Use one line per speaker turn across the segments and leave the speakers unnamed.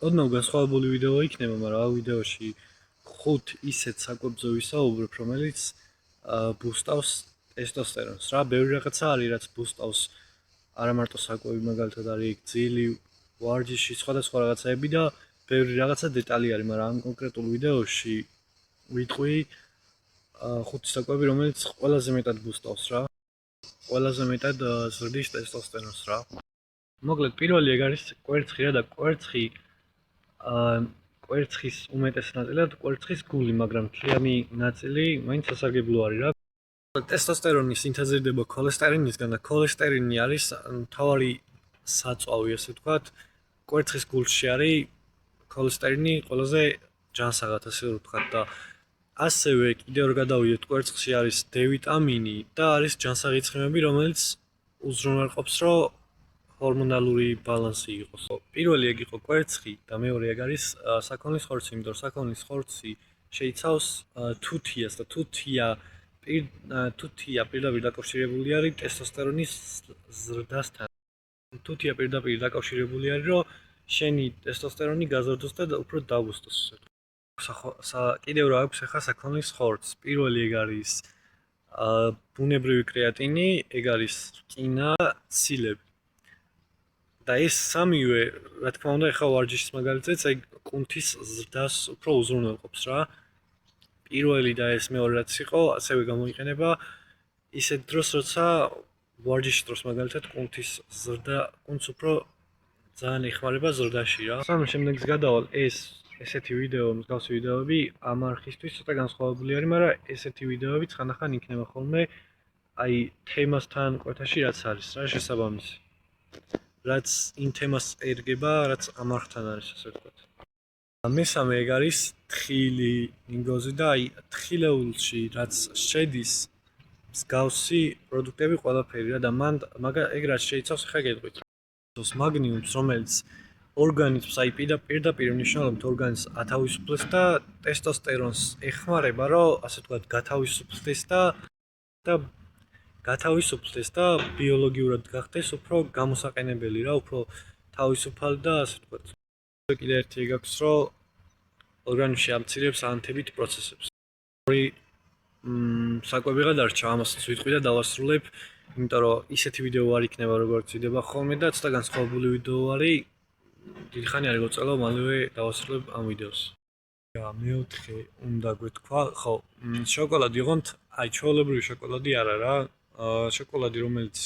ოდნავ განსხვავებული ვიდეო იქნება, მაგრამ ამ ვიდეოში 5 ისეთ საკვებზე ვისაუბრებ, რომელიც ბუსტავს ტესტოსტერონს. რა, ბევრი რაღაცა არის, რაც ბუსტავს არა მარტო საკვები, მაგალითად არის ძილი, ვარჯიში, სხვადასხვა რაღაცაები და ბევრი რაღაცა დეტალი არის, მაგრამ ამ კონკრეტულ ვიდეოში ვიტყვი 5 საკვები, რომელიც ყველაზე მეტად ბუსტავს რა. ყველაზე მეტად ზრდის ტესტოსტერონს რა. მოკლედ, პირველი ეგ არის კვერცხი რა და კვერცხის უმეტეს ნაწილად კვერცხის გული, მაგრამ მთლიანი ნაწილი მაინც სასარგებლო არის რა. ტესტოსტერონი სინთეზირდება ქოლესტერინისგან და ქოლესტერინი არის მთავარი საწვავი, ასე ვთქვათ. კვერცხის გულში არის ქოლესტერინი ყველაზე ჯანსაღად, ასე ვთქვათ და ასევე კიდევ რომ გადავიდეთ, კვერცხში არის D ვიტამინი და არის ჯანსაღი ცხიმები, რომელიც უზრუნველყოფს, რომ ჰორმონალური ბალანსი იყოს. პირველი ეგ იყო კვერცხი და მეორე ეგ არის საქონლის ხორცი, იმიტომ რომ საქონლის ხორცი შეიცავს თუთიას და თუთია პირდაპირ დაკავშირებული არის ტესტოსტერონის ზრდასთან. თუთია პირდაპირ დაკავშირებული არის, რომ შენი ტესტოსტერონი გაზრდოს და უფრო დაბუსტოს. კიდევ რა აქვს ახლა საქონლის ხორცს. პირველი ეგ არის ბუნებრივი კრეატინი, ეგ არის რკინა, ცილები. და ეს სამივე, რა თქმა უნდა, ახლა ვარჯიშის მაგალითზეც ეგ კუნთის ზრდას უფრო უზრუნველყოფს რა. პირველი და ეს მეორე რაც იყო, ასევე გამოიყენება ისეთ დროს, როცა ვარჯიშის დროს მაგალითად კუნთის ზრდა, კუნთს უფრო ძალიან ეხმარება ზრდაში რა. შემდეგს გადავალ ესეთი ვიდეო, მსგავსი ვიდეოები ამ არხისთვის ცოტა განსხვავებული არის, მაგრამ ესეთი ვიდეოები ხანდახან იქნება ხოლმე აი თემასთან კვეთაში რაც არის რა შესაბამისი. რაც იმ თემას ერგება, რაც ამ არხთან არის, ასე ვთქვათ. მესამე ეგ არის თხილი, ნინგოზი და აი თხილეულში რაც შედის მსგავსი პროდუქტები ყველაფერი რა და მან ეგ რაც შეიცავს ხა გეტყვით. მაგნიუმს, რომელიც ორგანიზმს აი პირდაპირ მნიშვნელობით ორგანიზმს ათავისუფლებს და ტესტოსტერონს ეხმარება, რომ ასე ვთქვათ, გათავისუფლდეს და ბიოლოგიურად გახდეს უფრო გამოსაყენებელი რა, უფრო თავისუფალი და ასე ვთქვათ. კიდე ერთი ეგ აქვს, რომ ორგანიზმში ამცირებს ანთებით პროცესებს. ორი საკვები გადარჩა, ამასაც ვიტყვი და დავასრულებ, იმიტომ რომ ისეთი ვიდეო არ იქნება როგორც ვიდება ხოლმე და ცოტა განსხვავებული ვიდეო არის. დიდი ხანი არ გოწელო, მალევე დავასრულებ ამ ვიდეოს. მეოთხე უნდა გვეთქვა, ხო, შოკოლადი ოღონდ აი ჩვეულებრივი შოკოლადი არა რა. შოკოლადი რომელიც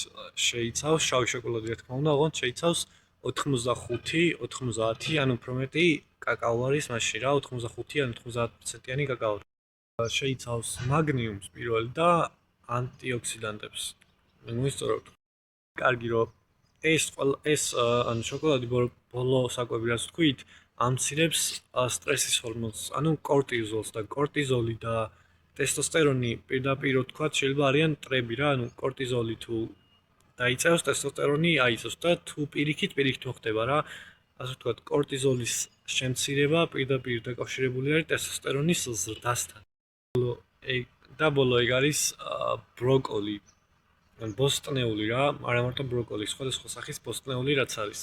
შეიცავს, შავი შოკოლადი რა თქმა უნდა, ოღონდ შეიცავს 85-90, ანუ უფრო მეტი კაკაო არის მასში რა, 85 ან 90%-იანი კაკაო. შეიცავს მაგნიუმს პირველი და ანტიოქსიდანტებს. მოისწორებთ. კარგი რომ ეს ანუ შოკოლადი ბოლო საკვები რაც ვთქვით, ამცირებს სტრესის ჰორმონს, ანუ კორტიზოლს და კორტიზოლი და ტესტოსტერონი პირდაპირ ვთქვათ, შეიძლება არიან მტრები რა, ანუ კორტიზოლი თუ დაიწევს, ტესტოსტერონი აიწევს და თუ პირიქით მოხდება რა. ასე ვთქვათ, კორტიზოლის შემცირება პირდაპირ დაკავშირებული არის ტესტოსტერონის ზრდასთან. ბოლო ეგ არის ბროკოლი. ბოსტნეული რა, არა მარტო ბროკოლი, სხვადასხვა სახის ბოსტნეული რაც არის.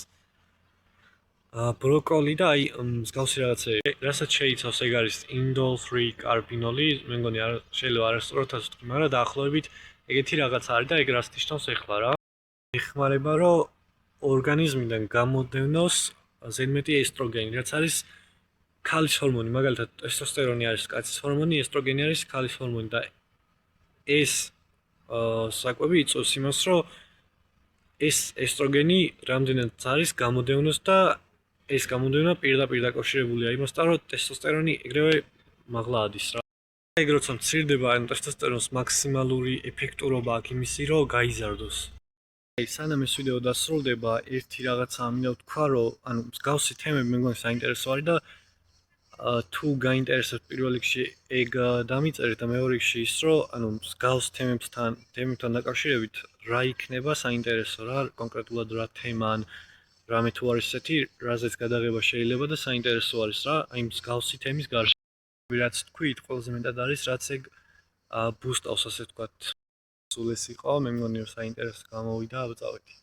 ბროკოლი და აი მსგავსი რაღაცები, რასაც შეიცავს ეგ არის ინდოლ 3 კარბინოლი, მე მგონი შეიძლება არასწორად ვთქვი, მაგრამ დაახლოებით ეგეთი რაღაც არის და ეგ რას ნიშნავს ახლა რა. ეხმარება რომ ორგანიზმიდან გამოდევნოს ზედმეტი ესტროგენი, რაც არის ქალის ჰორმონი, მაგალითად ტესტოსტერონი არის კაცის ჰორმონი, ესტროგენი არის ქალის ჰორმონი და ეს საკვები იწვევს იმას, რომ ეს ესტროგენი რამდენად არის გამოდევნოს და ეს გამოდევნა პირდაპირ დაკავშირებულია იმასთან, რომ ტესტოსტერონი ეგრევე მაღლა ადის რა. ეგ როცა მცირდება, ანუ ტესტოსტერონის მაქსიმალური ეფექტურობა აქვს იმისი, რომ გაიზარდოს. სანამ ეს ვიდეო დასრულდება, ერთი რაღაცა მინდა ვთქვა, რომ ანუ მსგავსი თემები მე მგონი საინტერესო არის და თუ გაინტერესებთ პირველ რიგში ეგ დამიწერეთ და მეორე რიგში ის, რომ ანუ მსგავს თემებთან დაკავშირებით რა იქნება საინტერესო რა, კონკრეტულად რა თემა ან რამე თუ არის ესეთი, რაზეც გადაღება შეიძლება და საინტერესო არის რა, აი მსგავსი თემის გარშემო. რაც თქვით, ყველაზე მეტად არის რაც ეგ ბუსტავს, ასე ვთქვათ. სულ ეს იყო, მე მგონი რომ საინტერესო გამოვიდა, აბა წავედი.